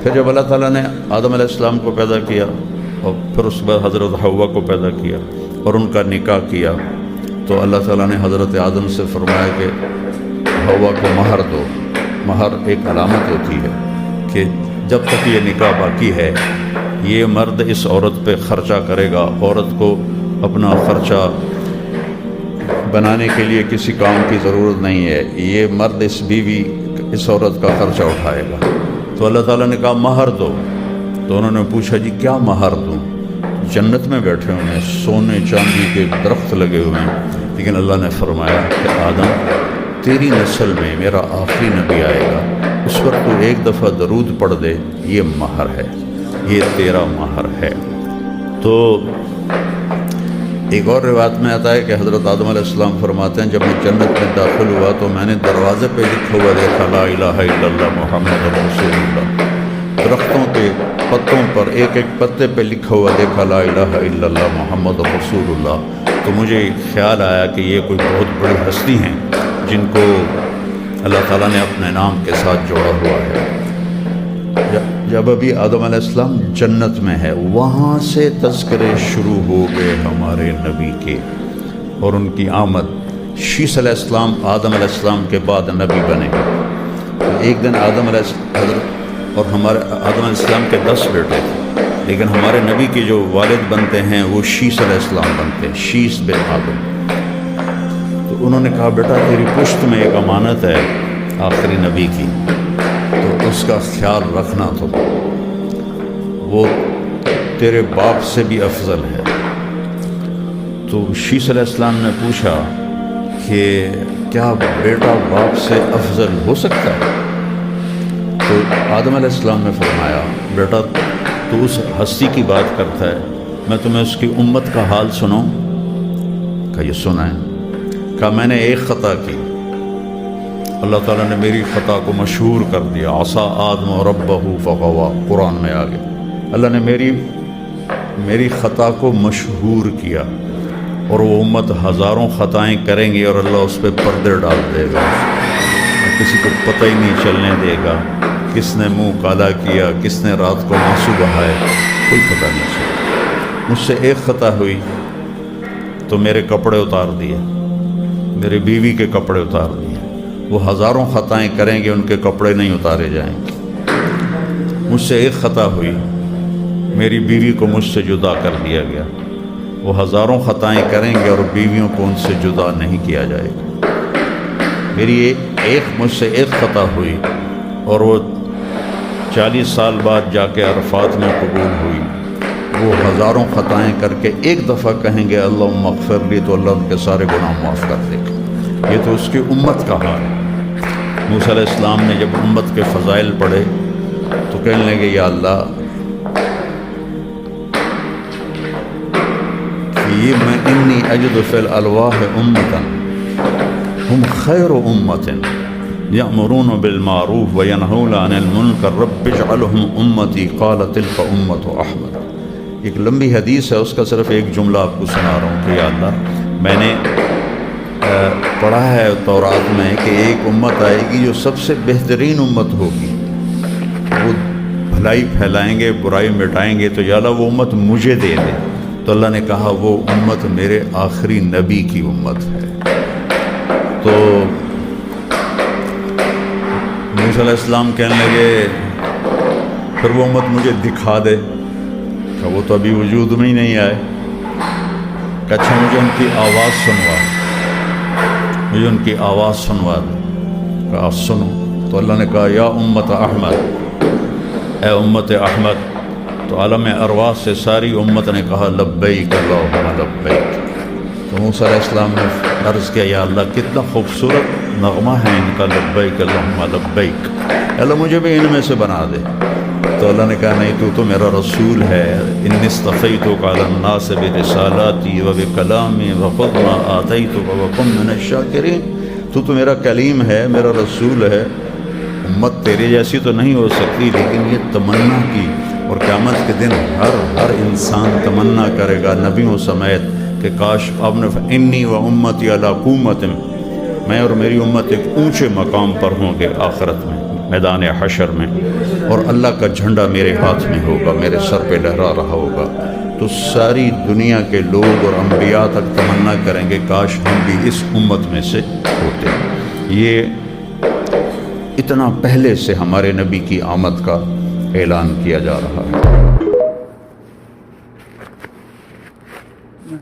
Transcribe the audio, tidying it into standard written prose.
پھر جب اللہ تعالیٰ نے آدم علیہ السلام کو پیدا کیا اور پھر اس کے بعد حضرت حوا کو پیدا کیا اور ان کا نکاح کیا، تو اللہ تعالیٰ نے حضرت آدم سے فرمایا کہ حوا کو مہر دو۔ مہر ایک علامت ہوتی ہے کہ جب تک یہ نکاح باقی ہے یہ مرد اس عورت پہ خرچہ کرے گا، عورت کو اپنا خرچہ بنانے کے لیے کسی کام کی ضرورت نہیں ہے، یہ مرد اس عورت کا خرچہ اٹھائے گا۔ تو اللہ تعالیٰ نے کہا مہر دو، تو انہوں نے پوچھا جی کیا مہر دوں؟ جنت میں بیٹھے ہوئے ہیں، سونے چاندی کے درخت لگے ہوئے ہیں، لیکن اللہ نے فرمایا کہ آدم تیری نسل میں میرا آخری نبی آئے گا، اس پر تو ایک دفعہ درود پڑھ دے، یہ مہر ہے، یہ تیرا مہر ہے۔ تو ایک اور روایت میں آتا ہے کہ حضرت آدم علیہ السلام فرماتے ہیں جب میں جنت میں داخل ہوا تو میں نے دروازے پہ لکھا ہوا دیکھا لا الہ الا اللہ محمد رسول اللہ۔ درختوں کے پتوں پر ایک ایک پتے پہ لکھا ہوا دیکھا لا الہ الا اللہ محمد رسول اللہ۔ تو مجھے خیال آیا کہ یہ کوئی بہت بڑی ہستی ہیں جن کو اللہ تعالیٰ نے اپنے نام کے ساتھ جوڑا ہوا ہے۔ جب ابھی آدم علیہ السلام جنت میں ہے، وہاں سے تذکرے شروع ہو گئے ہمارے نبی کے اور ان کی آمد۔ شیس علیہ السلام آدم علیہ السلام کے بعد نبی بنے۔ ایک دن آدم علیہ السلام اور ہمارے آدم علیہ السلام کے 10 بیٹے تھے، لیکن ہمارے نبی کے جو والد بنتے ہیں وہ شیس علیہ السلام بنتے ہیں، شیس بن آدم۔ تو انہوں نے کہا بیٹا تیری پشت میں ایک امانت ہے آخری نبی کی، تو اس کا خیال رکھنا، تو وہ تیرے باپ سے بھی افضل ہے۔ تو شیس علیہ السلام نے پوچھا کہ کیا بیٹا باپ سے افضل ہو سکتا ہے؟ تو آدم علیہ السلام نے فرمایا بیٹا تو اس ہستی کی بات کرتا ہے، میں تمہیں اس کی امت کا حال سناؤں؟ کہا یہ سنائیں۔ کہا میں نے ایک خطا کی، اللہ تعالیٰ نے میری خطا کو مشہور کر دیا، عصا آدم ربہ فغوا، قرآن میں آ گیا۔ اللہ نے میری خطا کو مشہور کیا، اور وہ امت ہزاروں خطائیں کریں گی اور اللہ اس پہ پردے ڈال دے گا، کسی کو پتہ ہی نہیں چلنے دے گا کس نے منہ کالا کیا، کس نے رات کو آنسو بہائے، کوئی پتہ نہیں چلا۔ مجھ سے ایک خطا ہوئی تو میرے کپڑے اتار دیے، میری بیوی کے کپڑے اتار دیے، وہ ہزاروں خطائیں کریں گے ان کے کپڑے نہیں اتارے جائیں گے۔ مجھ سے ایک خطا ہوئی، میری بیوی کو مجھ سے جدا کر دیا گیا، وہ ہزاروں خطائیں کریں گے اور بیویوں کو ان سے جدا نہیں کیا جائے گا۔ مجھ سے ایک خطا ہوئی اور وہ 40 سال بعد جا کے عرفات میں قبول ہوئی، وہ ہزاروں خطائیں کر کے ایک دفعہ کہیں گے اللہم اغفر لی، تو اللہ ان کے سارے گناہ معاف کر دے گا۔ یہ تو اس کی امت کا حال ہے۔ موسیٰ علیہ السلام نے جب امت کے فضائل پڑھے تو کہنے لگے یا اللہ کہ میں انی اجد فی الالواح امتا ہم خیر امت یأمرون بالمعروف وینہون عن المنکر رب اجعلہم امتی قال تلک امت احمد۔ ایک لمبی حدیث ہے، اس کا صرف ایک جملہ آپ کو سنا رہا ہوں کہ یا اللہ میں نے پڑھا ہے تورات میں کہ ایک امت آئے گی جو سب سے بہترین امت ہوگی، وہ بھلائی پھیلائیں گے، برائی مٹائیں گے، تو یا اللہ وہ امت مجھے دے دے۔ تو اللہ نے کہا وہ امت میرے آخری نبی کی امت ہے۔ تو موسیٰ علیہ السلام کہنے لگے پھر وہ امت مجھے دکھا دے، کہ وہ تو ابھی وجود میں ہی نہیں آئے۔ کہ اچھا مجھے ان کی آواز سنوا، مجھے ان کی آواز سنوا دے۔ کہا آپ سنو۔ تو اللہ نے کہا یا امت احمد، اے امت احمد۔ تو عالم ارواح سے ساری امت نے کہا لبیک اللہم لبیک۔ تو موسیٰ علیہ السلام نے عرض کیا یا اللہ کتنا خوبصورت نغمہ ہے ان کا، لبیک اللہم لبیک، اللہ مجھے بھی ان میں سے بنا دے۔ تو اللہ نے کہا نہیں، تو میرا رسول ہے، انی اصطفیتک علی الناس برسالاتی و بکلامی وخذ ما آتیتک وکن من الشاکرین۔ تو میرا کلیم ہے، میرا رسول ہے، امت تیرے جیسی تو نہیں ہو سکتی، لیکن یہ تمنا کی، اور قیامت کے دن ہر انسان تمنا کرے گا نبیوں سمیت کہ کاش اب نے انی و امتی علی قومت، میں اور میری امت ایک اونچے مقام پر ہوں گے آخرت میں، میدان حشر میں، اور اللہ کا جھنڈا میرے ہاتھ میں ہوگا، میرے سر پہ لہرا رہا ہوگا، تو ساری دنیا کے لوگ اور انبیاء تک تمنا کریں گے کاش ہم بھی اس امت میں سے ہوتے۔ یہ اتنا پہلے سے ہمارے نبی کی آمد کا اعلان کیا جا رہا ہے۔